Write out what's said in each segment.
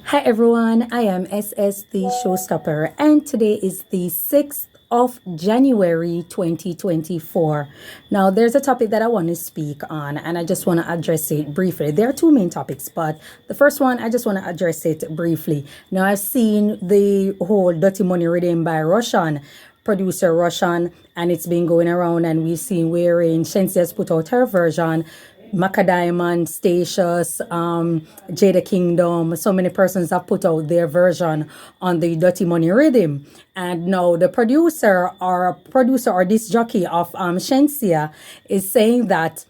Hi everyone, I am SS the Showstopper, and today is the 6th of January 2024. Now, there's a topic that I want to speak on, and I just want to address it briefly. There are two main topics, but the first one, I just want to address it briefly. Now, I've seen the whole Dirty Money Rhythm by Russian producer Russian, and it's been going around, and we've seen wherein Shenseea has put out her version. Macadiamond, Statius, Jada Kingdom, so many persons have put out their version on the Dirty Money Rhythm. And now the producer or this jockey of Shenseea is saying that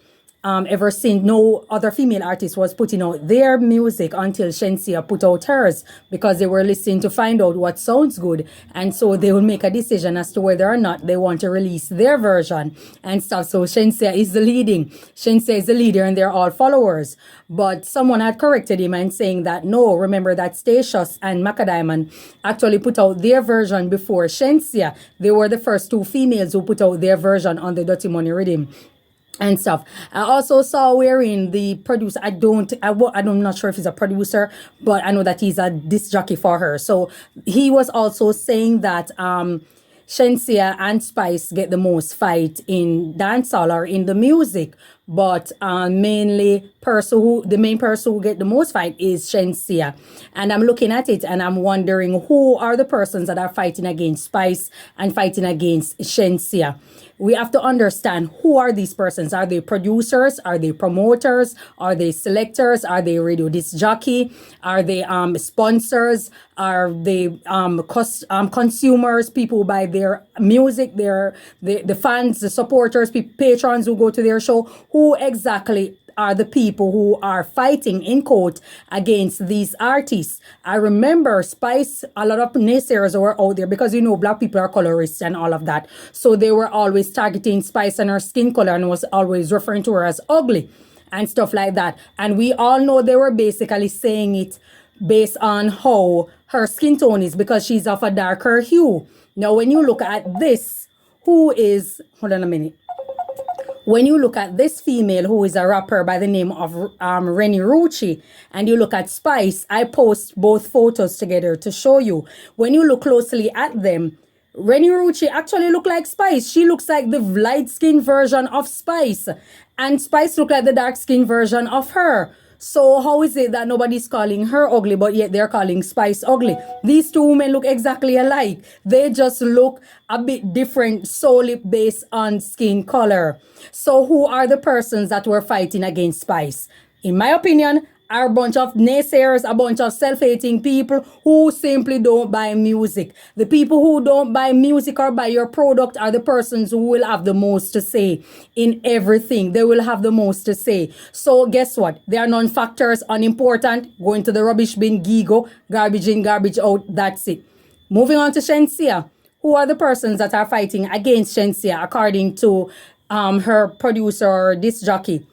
ever since no other female artist was putting out their music until Shenseea put out hers, because they were listening to find out what sounds good, and so they will make a decision as to whether or not they want to release their version and stuff. So Shenseea is the leader and they're all followers. But someone had corrected him and saying that no, remember that Statius and Macadiamond actually put out their version before Shenseea. They were the first two females who put out their version on the Dirty Money Rhythm and stuff. I also saw wherein the producer, I'm not sure if he's a producer, but I know that he's a disc jockey for her. So he was also saying that Shenseea and Spice get the most fight in dancehall or in the music, but mainly the main person who get the most fight is Shenseea. And I'm looking at it and I'm wondering who are the persons that are fighting against Spice and fighting against Shenseea. We have to understand who are these persons. Are they producers? Are they promoters? Are they selectors? Are they radio disc jockey? Are they sponsors? Are they consumers? People who buy their music, the fans, the supporters, patrons who go to their show. Who exactly are the people who are fighting in court against these artists? I remember Spice, a lot of naysayers were out there because black people are colorists and all of that. So they were always targeting Spice and her skin color and was always referring to her as ugly and stuff like that. And we all know they were basically saying it based on how her skin tone is, because she's of a darker hue. Now, when you look at this, hold on a minute. When you look at this female who is a rapper by the name of Rennie Rucci, and you look at Spice, I post both photos together to show you. When you look closely at them, Rennie Rucci actually look like Spice. She looks like the light-skinned version of Spice, and Spice look like the dark-skinned version of her. So how is it that nobody's calling her ugly, but yet they're calling Spice ugly? These two women look exactly alike. They just look a bit different solely based on skin color. So who are the persons that were fighting against Spice? In my opinion, are a bunch of naysayers, a bunch of self-hating people who simply don't buy music. The people who don't buy music or buy your product are the persons who will have the most to say in everything. They will have the most to say. So guess what? They are non-factors, unimportant, going to the rubbish bin, gigo, garbage in, garbage out, that's it. Moving on to Shenseea. Who are the persons that are fighting against Shenseea according to her producer or disc jockey?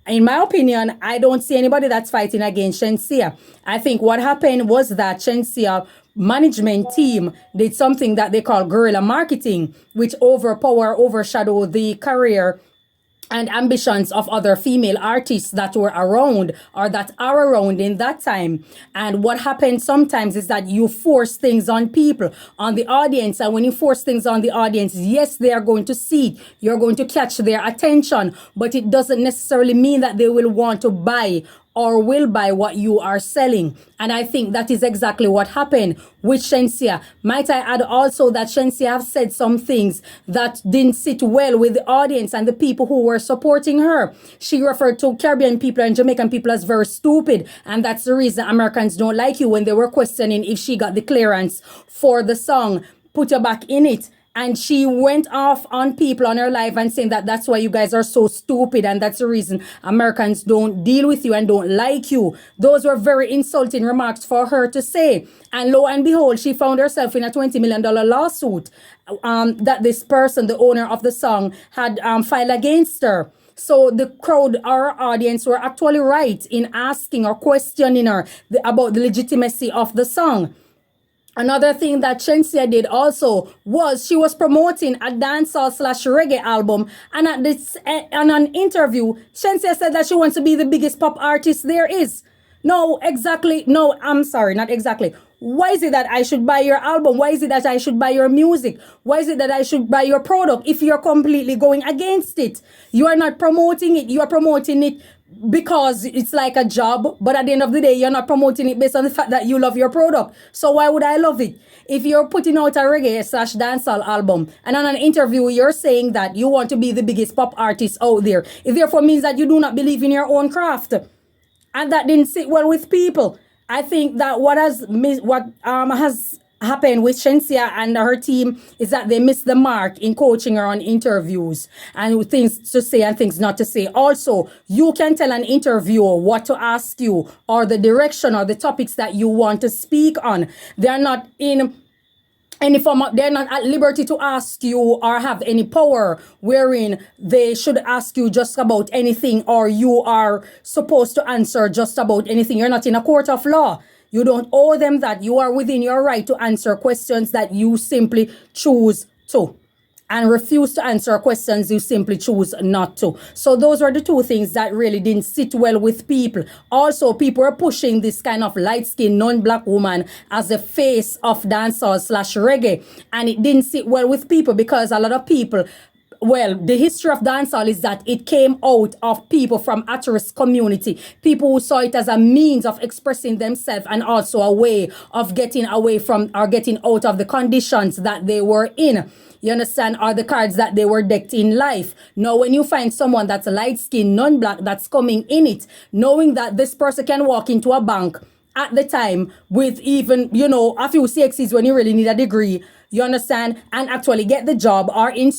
In my opinion, I don't see anybody that's fighting against Shenseea. I think what happened was that Shenseea management team did something that they call guerrilla marketing, which overshadowed the career and ambitions of other female artists that were around or that are around in that time. And what happens sometimes is that you force things on people, on the audience. And when you force things on the audience, yes, they are going to see it. You're going to catch their attention, but it doesn't necessarily mean that they will want to buy or will buy what you are selling. And I think that is exactly what happened with Shenseea. Might I add also that Shenseea have said some things that didn't sit well with the audience and the people who were supporting her. She referred to Caribbean people and Jamaican people as very stupid. And that's the reason Americans don't like you, when they were questioning if she got the clearance for the song Put Your Back in It. And she went off on people on her live and saying that that's why you guys are so stupid, and that's the reason Americans don't deal with you and don't like you. Those were very insulting remarks for her to say. And lo and behold, she found herself in a $20 million lawsuit that this person, the owner of the song, had filed against her. So the crowd, our audience, were actually right in asking or questioning her about the legitimacy of the song. Another thing that Shenseea did also was she was promoting a dancehall/reggae album, and on an interview, Shenseea said that she wants to be the biggest pop artist there is. No, exactly. No, I'm sorry, not exactly. Why is it that I should buy your album? Why is it that I should buy your music? Why is it that I should buy your product if you're completely going against it? You are not promoting it. You are promoting it because it's like a job, but at the end of the day, you're not promoting it based on the fact that you love your product. So why would I love it? If you're putting out a reggae slash dancehall album and on an interview you're saying that you want to be the biggest pop artist out there, it therefore means that you do not believe in your own craft, and that didn't sit well with people. I think that what has happened with Shenseea and her team is that they missed the mark in coaching her on interviews and with things to say and things not to say. Also, you can tell an interviewer what to ask you or the direction or the topics that you want to speak on. They are not in any form of, they're not at liberty to ask you or have any power wherein they should ask you just about anything or you are supposed to answer just about anything. You're not in a court of law. You don't owe them that. You are within your right to answer questions that you simply choose to, and refuse to answer questions you simply choose not to. So those were the two things that really didn't sit well with people. Also, people are pushing this kind of light-skinned, non-black woman as the face of dancehall slash reggae. And it didn't sit well with people because a lot of people, well, the history of dancehall is that it came out of people from at-risk community, people who saw it as a means of expressing themselves and also a way of getting away from or getting out of the conditions that they were in. You understand? Or the cards that they were decked in life. Now, when you find someone that's light-skinned, non-black, that's coming in it, knowing that this person can walk into a bank at the time with even, a few CXCs when you really need a degree, you understand, and actually get the job, or in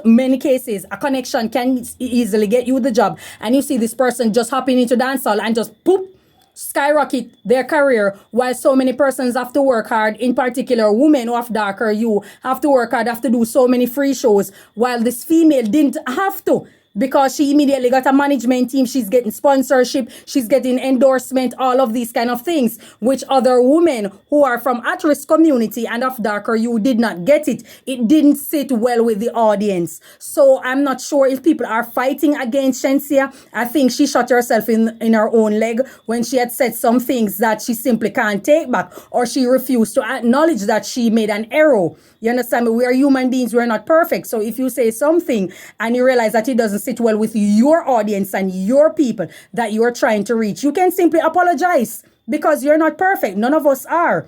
many cases, a connection can easily get you the job, and you see this person just hopping into dancehall and just poop, skyrocket their career, while so many persons have to work hard, in particular women who have darker hue have to work hard, have to do so many free shows, while this female didn't have to, because she immediately got a management team, she's getting sponsorship, she's getting endorsement, all of these kind of things, which other women who are from at-risk community and of darker hue did not get it. It didn't sit well with the audience. So I'm not sure if people are fighting against Shenseea. I think she shot herself in her own leg when she had said some things that she simply can't take back, or she refused to acknowledge that she made an error. You understand me? We are human beings. We're not perfect. So if you say something and you realize that it doesn't sit well with your audience and your people that you are trying to reach, you can simply apologize, because you're not perfect. None of us are.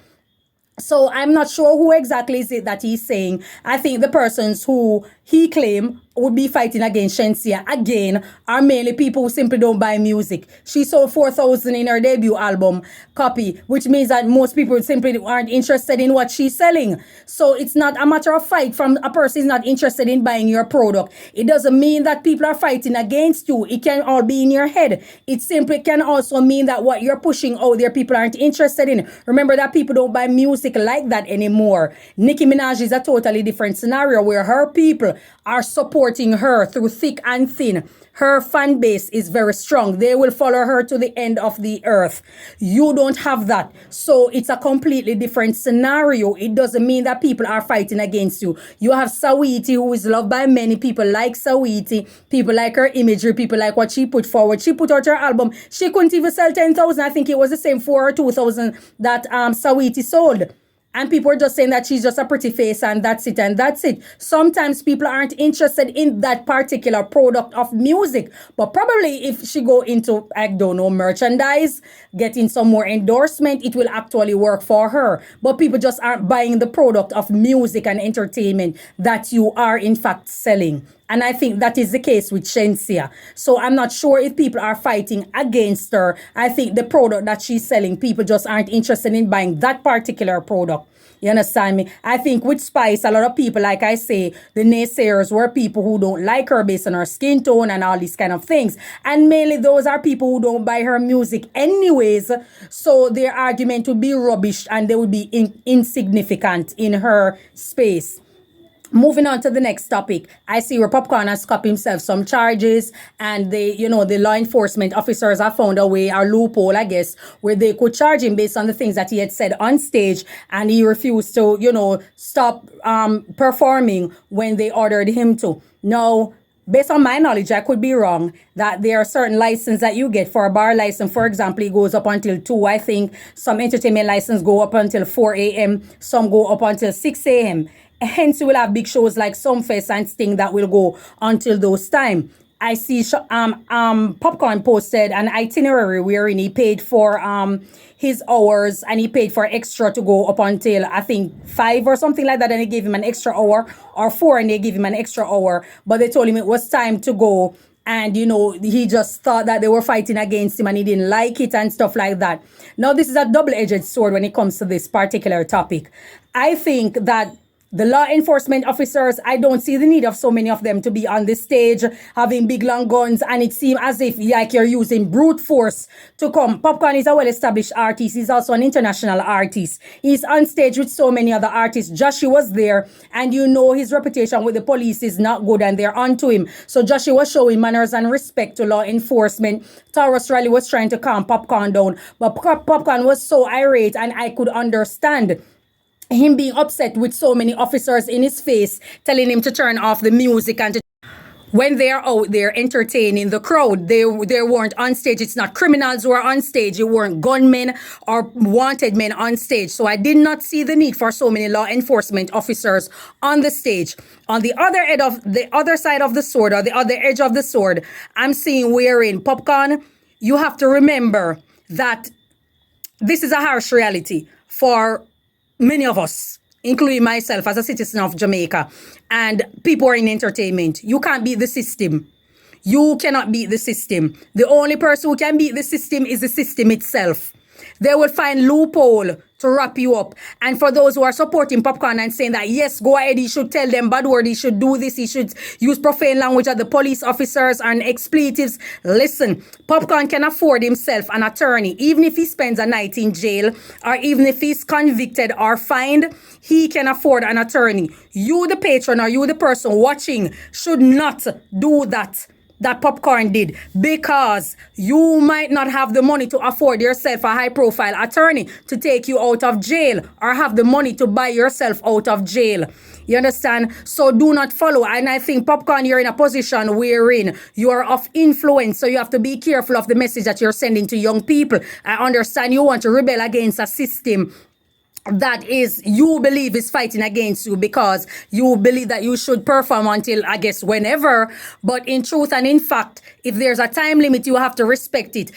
So I'm not sure who exactly is it that he's saying. I think the persons who he claimed would be fighting against Shenseea again are mainly people who simply don't buy music. She sold 4,000 in her debut album copy, which means that most people simply aren't interested in what she's selling. So it's not a matter of fight from a person who's not interested in buying your product. It doesn't mean that people are fighting against you. It can all be in your head. It simply can also mean that what you're pushing out there, people aren't interested in. Remember that people don't buy music like that anymore. Nicki Minaj is a totally different scenario where her people are supporting her through thick and thin. Her fan base is very strong. They will follow her to the end of the earth. You don't have that. So it's a completely different scenario. It doesn't mean that people are fighting against you. You have Saweetie, who is loved by many people, like Saweetie. People like her imagery. People like what she put forward. She put out her album. She couldn't even sell 10,000. I think it was the same 4 or 2,000 that Saweetie sold. And people are just saying that she's just a pretty face and that's it and that's it. Sometimes people aren't interested in that particular product of music. But probably if she go into, I don't know, merchandise, getting some more endorsement, it will actually work for her. But people just aren't buying the product of music and entertainment that you are in fact selling. And I think that is the case with Shenseea. So I'm not sure if people are fighting against her. I think the product that she's selling, people just aren't interested in buying that particular product. You understand me? I think with Spice, a lot of people, like I say, the naysayers were people who don't like her based on her skin tone and all these kind of things. And mainly those are people who don't buy her music anyways. So their argument would be rubbish and they would be insignificant in her space. Moving on to the next topic, I see where Popcaan has copped himself some charges, and the law enforcement officers have found a way, or loophole, I guess, where they could charge him based on the things that he had said on stage, and he refused to, stop performing when they ordered him to. Now, based on my knowledge, I could be wrong, that there are certain licenses that you get. For a bar license, for example, it goes up until 2. I think some entertainment license go up until 4 a.m. Some go up until 6 a.m. Hence, you will have big shows like Sumfest and Sting that will go until those time. I see Popcaan posted an itinerary wherein he paid for his hours, and he paid for extra to go up until I think 5 or something like that, and they gave him an extra hour, or 4 and they gave him an extra hour, but they told him it was time to go, and he just thought that they were fighting against him and he didn't like it and stuff like that. Now this is a double-edged sword when it comes to this particular topic. I think that the law enforcement officers, I don't see the need of so many of them to be on the stage having big long guns, and it seems as if like you're using brute force to come. Popcaan is a well-established artist. He's also an international artist. He's on stage with so many other artists. Joshi was there, and his reputation with the police is not good, and they're onto him. So Joshi was showing manners and respect to law enforcement. Taurus Rally was trying to calm Popcaan down, but Popcaan was so irate, and I could understand him being upset with so many officers in his face telling him to turn off the music, and when they're out there entertaining the crowd, they weren't on stage. It's not criminals who are on stage. It weren't gunmen or wanted men on stage. So I did not see the need for so many law enforcement officers on the stage. On the other side of the sword, or the other edge of the sword, I'm seeing wherein Popcaan, you have to remember that this is a harsh reality for many of us, including myself as a citizen of Jamaica, and people are in entertainment. You can't beat the system. You cannot beat the system. The only person who can beat the system is the system itself. They will find loophole to wrap you up. And for those who are supporting Popcaan and saying that, yes, go ahead, he should tell them bad word, he should do this, he should use profane language at the police officers and expletives. Listen, Popcaan can afford himself an attorney. Even if he spends a night in jail, or even if he's convicted or fined, he can afford an attorney. You, the patron, or you, the person watching, should not do that Popcaan did, because you might not have the money to afford yourself a high-profile attorney to take you out of jail, or have the money to buy yourself out of jail. You understand? So do not follow. And I think, Popcaan, you're in a position wherein you are of influence, so you have to be careful of the message that you're sending to young people. I understand you want to rebel against a system that is, you believe is fighting against you, because you believe that you should perform until, I guess, whenever. But in truth and in fact, if there's a time limit, you have to respect it.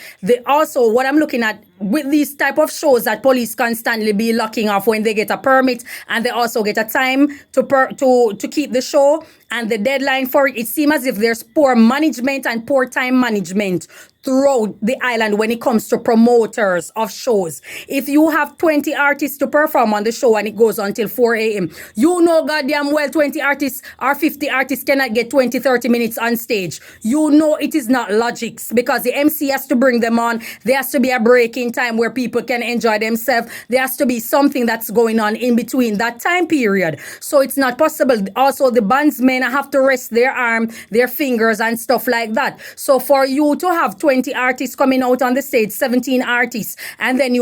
Also, what I'm looking at with these type of shows that police constantly be locking off when they get a permit, and they also get a time to keep the show and the deadline for it, it seems as if there's poor management and poor time management throughout the island when it comes to promoters of shows. If you have 20 artists to perform on the show and it goes until 4 a.m., you know goddamn well 20 artists or 50 artists cannot get 20-30 minutes on stage. You know it is not logics, because the MC has to bring them on. There has to be a break in time where people can enjoy themselves. There has to be something that's going on in between that time period. So it's not possible. Also, the bandsmen have to rest their arm, their fingers and stuff like that. So for you to have 20 artists coming out on the stage, 17 artists, and then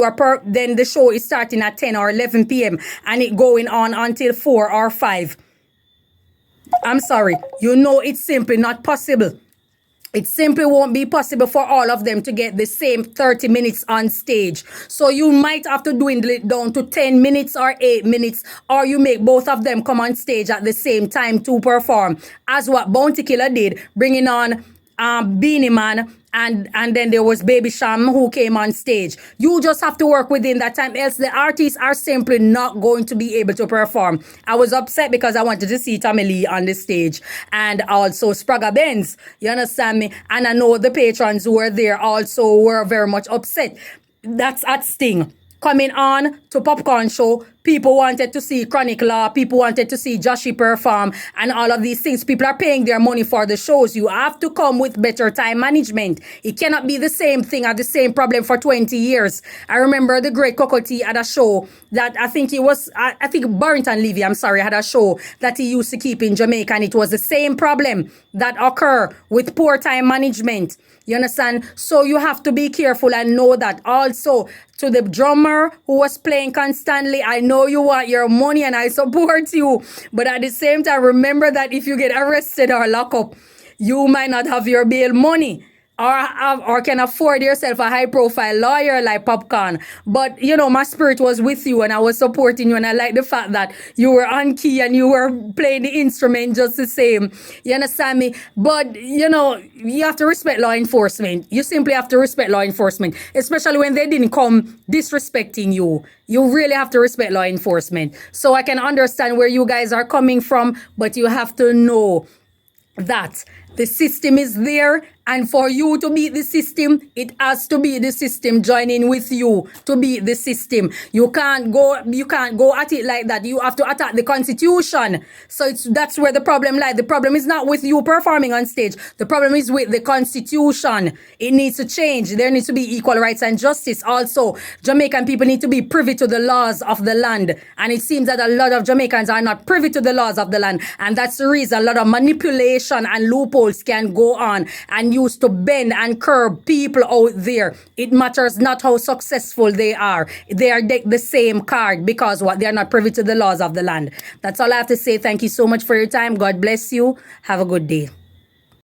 then the show is starting at 10 or 11 p.m. and it going on until 4 or 5. I'm sorry. It's simply not possible. It simply won't be possible for all of them to get the same 30 minutes on stage. So you might have to dwindle it down to 10 minutes or 8 minutes, or you make both of them come on stage at the same time to perform, as what Bounty Killer did, bringing on Beanie Man, and then there was Baby Sham who came on stage. You just have to work within that time, else the artists are simply not going to be able to perform. I was upset because I wanted to see Tommy Lee on the stage, and also Spragga Benz, you understand me? And I know the patrons who were there also were very much upset. That's at Sting coming on to Popcaan show. People wanted to see Chronic Law. People wanted to see Joshi perform and all of these things. People are paying their money for the shows. You have to come with better time management. It cannot be the same thing or the same problem for 20 years. I remember the great Coco T had a show that I think Barrington Levy, had a show that he used to keep in Jamaica, and it was the same problem that occur with poor time management. You understand? So you have to be careful and know that. Also, to the drummer who was playing constantly, I know you want your money and I support you. But at the same time, remember that if you get arrested or locked up, you might not have your bail money, or can afford yourself a high profile lawyer like Popcaan. But my spirit was with you and I was supporting you, and I like the fact that you were on key and you were playing the instrument just the same. You understand me? But you have to respect law enforcement. You simply have to respect law enforcement, especially when they didn't come disrespecting you. You really have to respect law enforcement. So I can understand where you guys are coming from, but you have to know that the system is there, and for you to beat the system, it has to be the system joining with you to beat the system. You can't go at it like that. You have to attack the Constitution. So that's where the problem lies. The problem is not with you performing on stage. The problem is with the Constitution. It needs to change. There needs to be equal rights and justice. Also, Jamaican people need to be privy to the laws of the land. And it seems that a lot of Jamaicans are not privy to the laws of the land. And that's the reason a lot of manipulation and loopholes can go on and used to bend and curb people out there. It matters not how successful they are. They are the same card because they are not privy to the laws of the land. That's all I have to say. Thank you so much for your time. God bless you. Have a good day.